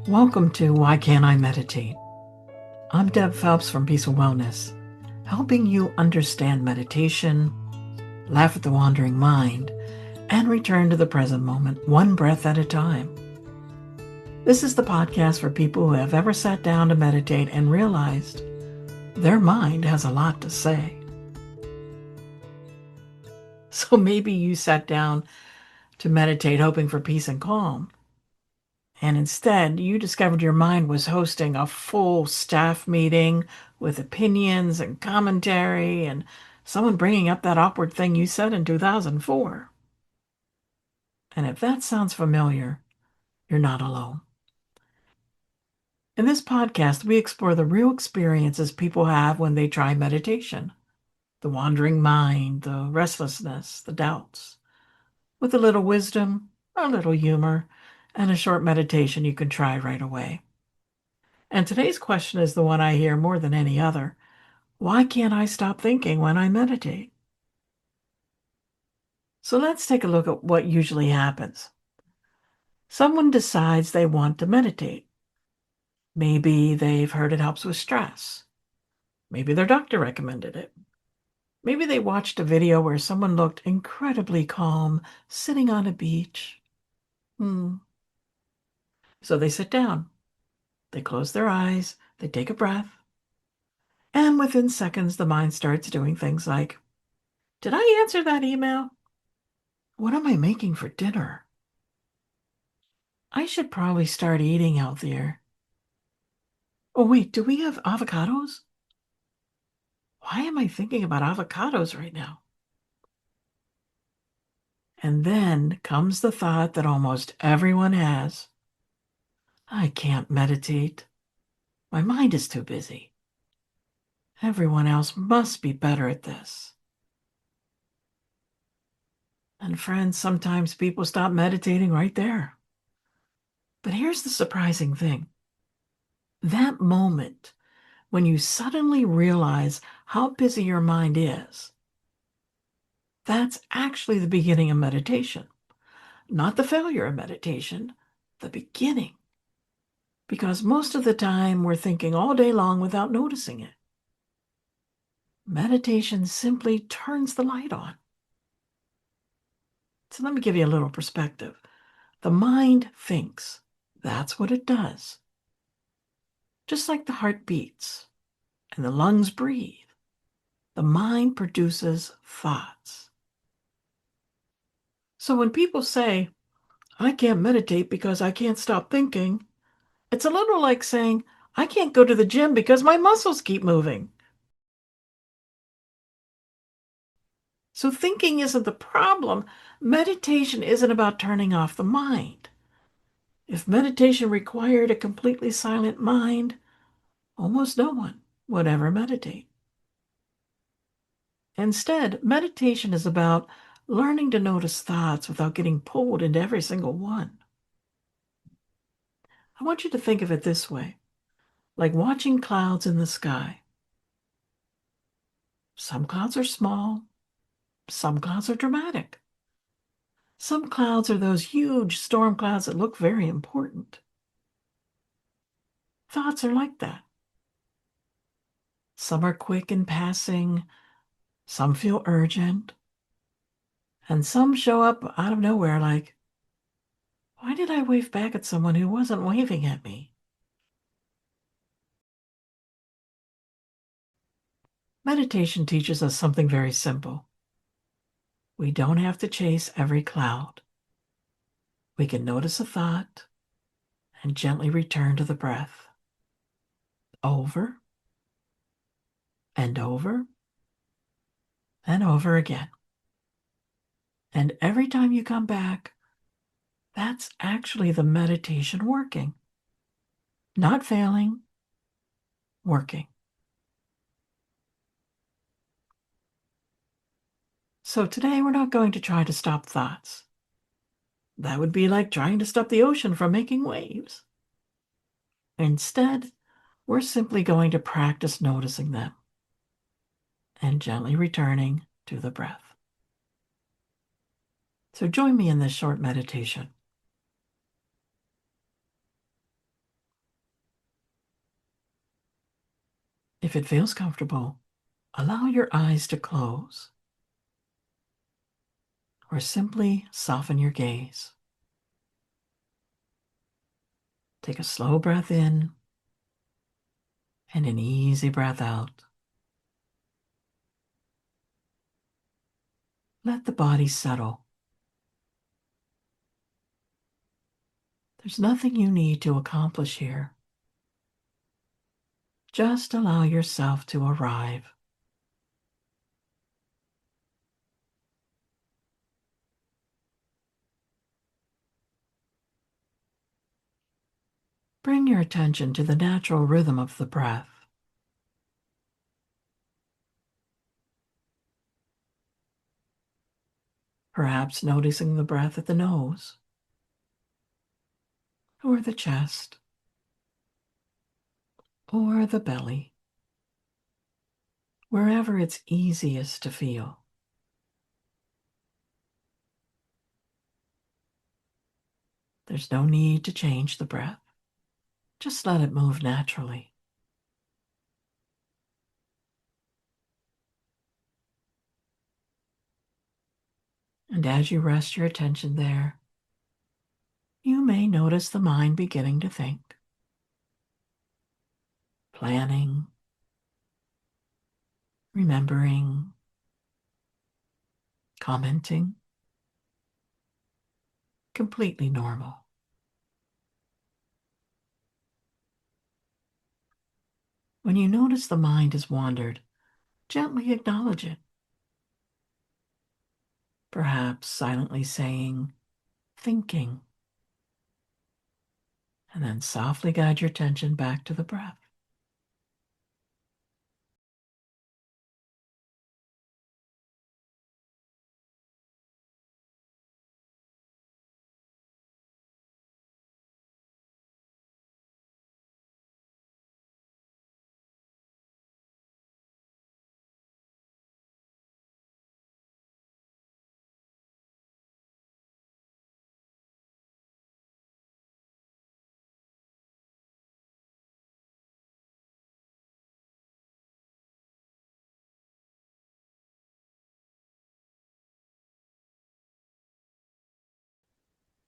Welcome to Why Can't I Meditate? I'm Deb Phelps from Peace and Wellness, helping you understand meditation, laugh at the wandering mind, and return to the present moment one breath at a time. This is the podcast for people who have ever sat down to meditate and realized their mind has a lot to say. So maybe you sat down to meditate hoping for peace and calm, and instead, you discovered your mind was hosting a full staff meeting with opinions and commentary and someone bringing up that awkward thing you said in 2004. And if that sounds familiar, you're not alone. In this podcast, we explore the real experiences people have when they try meditation, the wandering mind, the restlessness, the doubts. With a little wisdom, a little humor, and a short meditation you can try right away. And today's question is the one I hear more than any other. Why can't I stop thinking when I meditate? So let's take a look at what usually happens. Someone decides they want to meditate. Maybe they've heard it helps with stress. Maybe their doctor recommended it. Maybe they watched a video where someone looked incredibly calm, sitting on a beach. So they sit down. They close their eyes. They take a breath. And within seconds, the mind starts doing things like, did I answer that email? What am I making for dinner? I should probably start eating healthier. Oh, wait, do we have avocados? Why am I thinking about avocados right now? And then comes the thought that almost everyone has. I can't meditate. My mind is too busy. Everyone else must be better at this. And friends, sometimes people stop meditating right there. But here's the surprising thing. That moment when you suddenly realize how busy your mind is, that's actually the beginning of meditation. Not the failure of meditation, the beginning. Because most of the time we're thinking all day long without noticing it. Meditation simply turns the light on. So let me give you a little perspective. The mind thinks. That's what it does. Just like the heart beats and the lungs breathe, the mind produces thoughts. So when people say, I can't meditate because I can't stop thinking, it's a little like saying, I can't go to the gym because my muscles keep moving. So thinking isn't the problem. Meditation isn't about turning off the mind. If meditation required a completely silent mind, almost no one would ever meditate. Instead, meditation is about learning to notice thoughts without getting pulled into every single one. I want you to think of it this way, like watching clouds in the sky. Some clouds are small, some clouds are dramatic. Some clouds are those huge storm clouds that look very important. Thoughts are like that. Some are quick in passing, some feel urgent, and some show up out of nowhere like, why did I wave back at someone who wasn't waving at me? Meditation teaches us something very simple. We don't have to chase every cloud. We can notice a thought and gently return to the breath. Over and over and over again. And every time you come back, that's actually the meditation working. Not failing, working. So today we're not going to try to stop thoughts. That would be like trying to stop the ocean from making waves. Instead, we're simply going to practice noticing them and gently returning to the breath. So join me in this short meditation. If it feels comfortable, allow your eyes to close or simply soften your gaze. Take a slow breath in and an easy breath out. Let the body settle. There's nothing you need to accomplish here. Just allow yourself to arrive. Bring your attention to the natural rhythm of the breath. Perhaps noticing the breath at the nose or the chest or the belly, wherever it's easiest to feel. There's no need to change the breath. Just let it move naturally. And as you rest your attention there, you may notice the mind beginning to think, planning, remembering, commenting. Completely normal. When you notice the mind has wandered, gently acknowledge it. Perhaps silently saying, thinking, and then softly guide your attention back to the breath.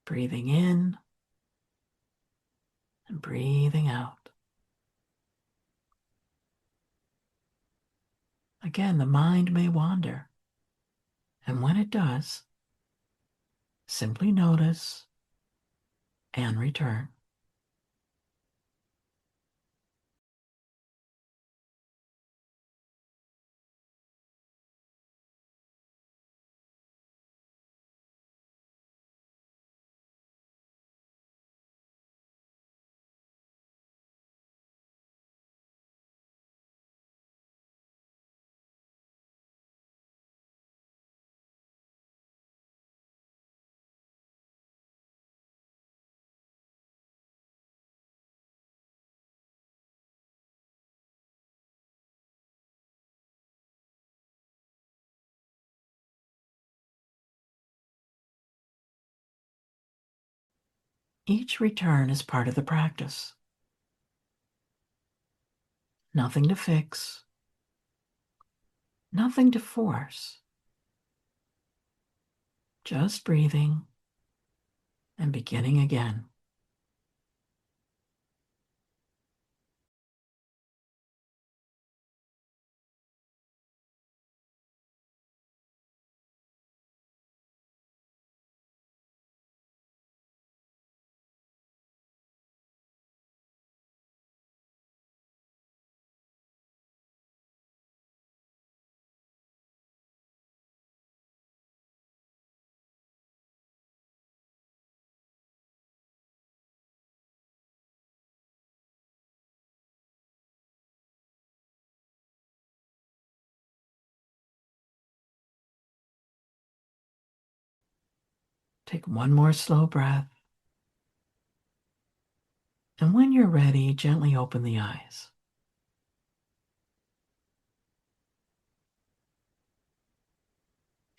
Breathing in and breathing out. Again, the mind may wander, and when it does, simply notice and return. Each return is part of the practice. Nothing to fix, nothing to force. Just breathing and beginning again. Take one more slow breath. And when you're ready, gently open the eyes.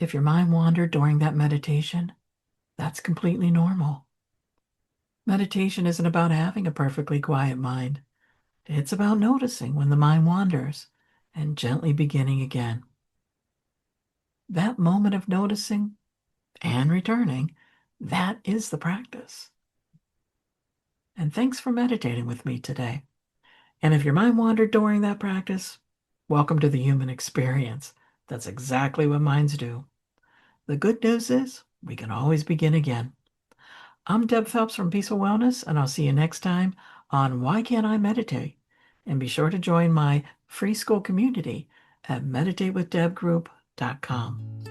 If your mind wandered during that meditation, that's completely normal. Meditation isn't about having a perfectly quiet mind. It's about noticing when the mind wanders and gently beginning again. That moment of noticing and returning, that is the practice. And thanks for meditating with me today. And if your mind wandered during that practice, welcome to the human experience. That's exactly what minds do. The good news is we can always begin again. I'm Deb Phelps from Peaceful Wellness, and I'll see you next time on Why Can't I Meditate? And be sure to join my free school community at meditatewithdebgroup.com.